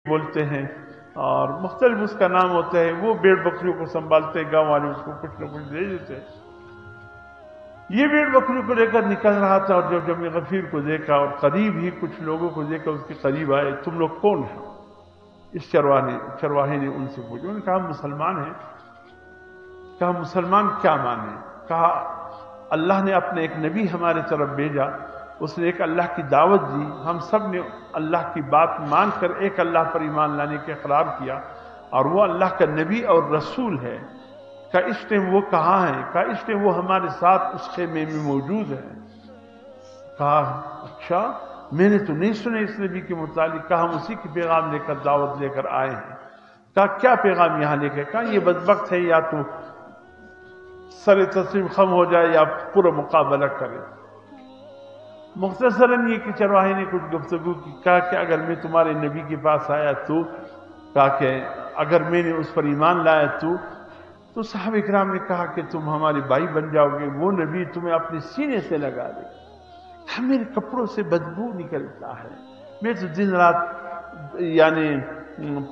بولتے ہیں اور مختلف اس کا نام ہوتا ہے، وہ بھیڑ بکریوں کو سنبھالتے ہیں، گاؤں والے اس کو کچھ نہ کچھ دے دیتے ہیں۔ یہ بھیڑ بکریوں کو لے کر نکل رہا تھا، اور جب جمع غفیر کو دیکھا اور قریب ہی کچھ لوگوں کو دیکھا اس کے قریب آئے، تم لوگ کون ہیں؟ اس چرواہے نے ان سے پوچھا، انہوں نے کہا مسلمان ہیں۔ کہا مسلمان کیا مانے؟ کہا اللہ نے اپنے ایک نبی ہمارے طرف بھیجا، اس نے ایک اللہ کی دعوت دی، ہم سب نے اللہ کی بات مان کر ایک اللہ پر ایمان لانے کا اقرار کیا، اور وہ اللہ کا نبی اور رسول ہے۔ کہا اس ٹائم وہ کہاں ہے؟ کہا اس ٹائم وہ ہمارے ساتھ اس خیمے میں موجود ہے۔ کہا اچھا، میں نے تو نہیں سنا اس نبی کے متعلق۔ کہا ہم اسی کی پیغام لے کر دعوت لے کر آئے ہیں۔ کہا کیا پیغام یہاں لے کر؟ کہا یہ بدبخت ہے، یا تو سر تسلیم خم ہو جائے یا پورا مقابلہ کرے۔ مختصراً یہ کہ چرواہے نے کچھ گفتگو کی، کہا کہ اگر میں تمہارے نبی کے پاس آیا تو، کہا کہ اگر میں نے اس پر ایمان لایا تو صحابہ اکرام نے کہا کہ تم ہمارے بھائی بن جاؤ گے، وہ نبی تمہیں اپنے سینے سے لگا دے۔ میرے کپڑوں سے بدبو نکلتا ہے، میں تو دن رات یعنی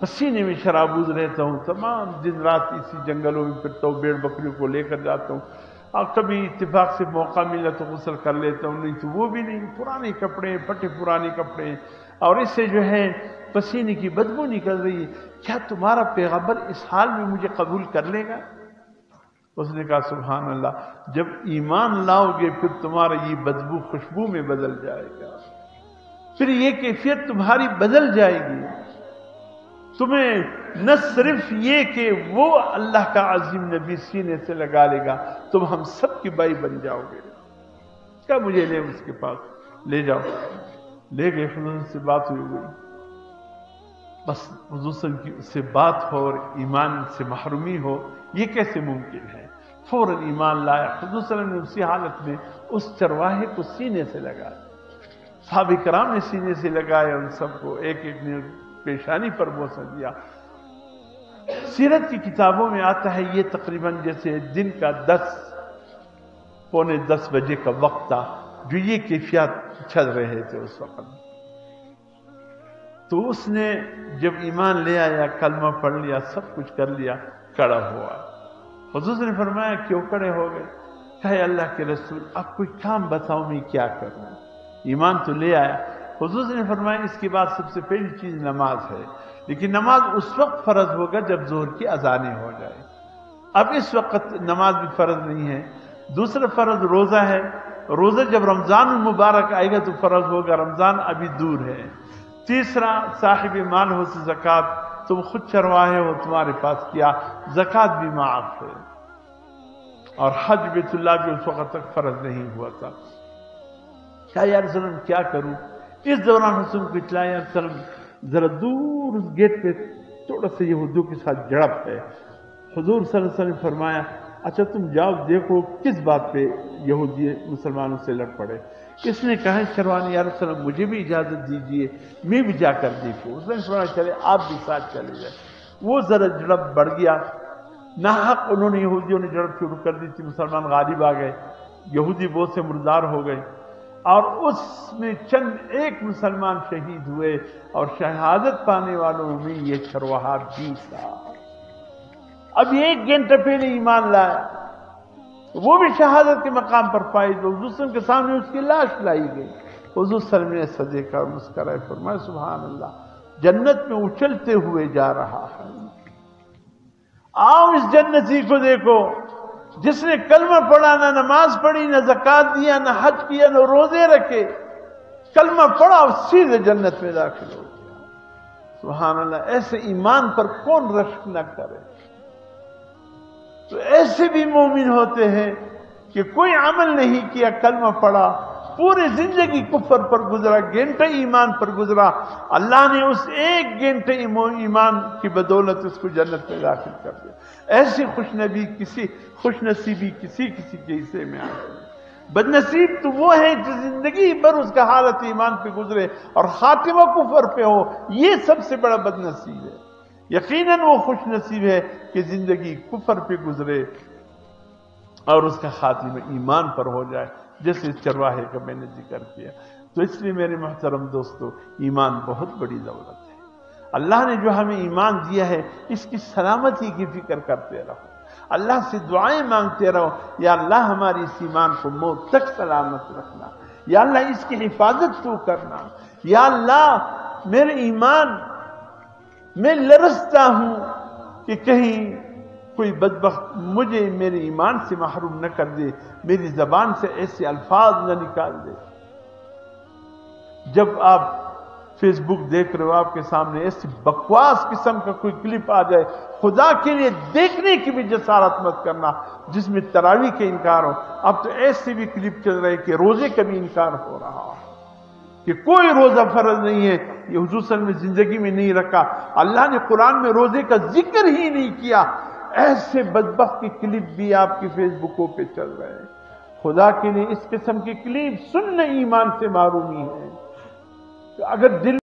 پسینے میں شرابوز رہتا ہوں، تمام دن رات اسی جنگلوں میں پھرتا ہوں، بھیڑ بکریوں کو لے کر جاتا ہوں، اور کبھی اتفاق سے موقع ملا تو غسل کر لیتا ہوں، نہیں تو وہ بھی نہیں، پرانے کپڑے، پھٹے پرانے کپڑے، اور اس سے جو ہے پسینے کی بدبو نکل رہی ہے، کیا تمہارا پیغمبر اس حال میں مجھے قبول کر لے گا؟ اس نے کہا سبحان اللہ، جب ایمان لاؤ گے پھر تمہارا یہ بدبو خوشبو میں بدل جائے گا، پھر یہ کیفیت تمہاری بدل جائے گی، تمہیں نہ صرف یہ کہ وہ اللہ کا عظیم نبی سینے سے لگا لے گا، تم ہم سب کے بھائی بن جاؤ گے۔ کیا مجھے لے اس کے پاس لے جاؤ، لے گئے، حضور سے بات ہوئی، بس حضور سے بات ہو اور ایمان سے محرومی ہو، یہ کیسے ممکن ہے؟ فوراً ایمان لایا۔ حضور صلی اللہ علیہ وسلم نے اسی حالت میں اس چرواہے کو سینے سے لگایا، صحابہ کرام نے سینے سے لگایا، ان سب کو ایک ایک نے پیشانی پر بوسہ دیا۔ سیرت کی کتابوں میں آتا ہے یہ تقریباً جیسے دن کا 10:45 بجے کا وقت تھا، جو یہ کیفیات چل رہے تھے اس وقت۔ تو اس نے جب ایمان لے آیا، کلمہ پڑھ لیا، سب کچھ کر لیا، کھڑا ہوا۔ حضور نے فرمایا کیوں کھڑے ہو گئے؟ کہے اللہ کے رسول اب کوئی کام بتاؤ میں کیا کروں، ایمان تو لے آیا۔ حضور نے فرمایا اس کے بعد سب سے پہلی چیز نماز ہے، لیکن نماز اس وقت فرض ہوگا جب ظہر کی اذانیں ہو جائے، اب اس وقت نماز بھی فرض نہیں ہے۔ دوسرا فرض روزہ ہے، روزہ جب رمضان المبارک آئے گا تو فرض ہوگا، رمضان ابھی دور ہے۔ تیسرا صاحب مال ہو تو زکوٰۃ، تم خود چرواہے ہو، تمہارے پاس کیا، زکوٰۃ بھی معاف ہے، اور حج بیت اللہ بھی اس وقت تک فرض نہیں ہوا تھا۔ کہا یا رسول اللہ کیا کروں؟ اس دوران حسن کو اطلاع یا رسول اللہ ذرا دور اس گیٹ پہ تھوڑا سا یہودیوں کے ساتھ جڑپ ہے۔ حضور صلی اللہ علیہ وسلم نے فرمایا اچھا تم جاؤ دیکھو کس بات پہ یہودی مسلمانوں سے لڑ پڑے۔ اس نے کہا چروانے یا رسول اللہ مجھے بھی اجازت دیجئے، میں بھی جا کر دیکھوں۔ اس نے فرمایا چلے آپ بھی ساتھ چلے جائیں۔ وہ ذرا جڑپ بڑھ گیا، ناحق انہوں نے یہودیوں نے جڑپ شروع کر دی تھی، مسلمان غالب آ گئے، یہودی بہت سے مردار ہو گئے، اور اس میں چند ایک مسلمان شہید ہوئے، اور شہادت پانے والوں میں یہ چرواہا بھی تھا۔ اب ایک گھنٹہ پہلے ایمان لایا، وہ بھی شہادت کے مقام پر فائز ہو، حضور صلی اللہ علیہ وسلم کے سامنے اس کی لاش لائی گئی۔ حضور صلی اللہ علیہ وسلم نے ایسا دیکھا اور مسکرائے، فرمایا سبحان اللہ، جنت میں اچھلتے ہوئے جا رہا ہے۔ آؤ اس جنتی کو دیکھو جس نے کلمہ پڑھا، نہ نماز پڑھی، نہ زکوٰۃ دیا، نہ حج کیا، نہ روزے رکھے، کلمہ پڑھا اور سیدھے جنت میں داخل ہو گیا۔ سبحان اللہ، ایسے ایمان پر کون رشک نہ کرے؟ تو ایسے بھی مومن ہوتے ہیں کہ کوئی عمل نہیں کیا، کلمہ پڑھا، پوری زندگی کفر پر گزرا، گھنٹہ ایمان پر گزرا، اللہ نے اس ایک گھنٹے ایمان کی بدولت اس کو جنت میں داخل کر دیا۔ ایسی خوش نصیبی کسی کے حصے میں آتی ہے۔ بد نصیب تو وہ ہے جو زندگی بھر اس کا حالت ایمان پہ گزرے اور خاتمہ کفر پہ ہو، یہ سب سے بڑا بد نصیب ہے۔ یقیناً وہ خوش نصیب ہے کہ زندگی کفر پہ گزرے اور اس کا خاتمہ ایمان پر ہو جائے، جیسے چرواہے کا میں نے ذکر کیا۔ تو اس لیے میرے محترم دوستو، ایمان بہت بڑی دولت ہے۔ اللہ نے جو ہمیں ایمان دیا ہے اس کی سلامتی کی فکر کرتے رہو، اللہ سے دعائیں مانگتے رہو، یا اللہ ہماری اس ایمان کو موت تک سلامت رکھنا، یا اللہ اس کی حفاظت تو کرنا، یا اللہ میرے ایمان میں لرزتا ہوں کہ کہیں کوئی بدبخت مجھے میرے ایمان سے محروم نہ کر دے، میری زبان سے ایسے الفاظ نہ نکال دے۔ جب آپ فیس بک دیکھ رہے ہو، آپ کے سامنے ایسی بکواس قسم کا کوئی کلپ آ جائے، خدا کے لیے دیکھنے کی بھی جسارت مت کرنا جس میں تراویح کے انکار ہو۔ اب تو ایسے بھی کلپ چل رہے کہ روزے کا بھی انکار ہو رہا کہ کوئی روزہ فرض نہیں ہے، یہ حضور صلی اللہ علیہ وسلم نے زندگی میں نہیں رکھا، اللہ نے قرآن میں روزے کا ذکر ہی نہیں کیا۔ ایسے بدبخت کی کلپ بھی آپ کی فیس بکوں پہ چل رہے ہیں۔ خدا کے لیے اس قسم کی کلپ سننا ایمان سے محرومی ہے۔ اگر دل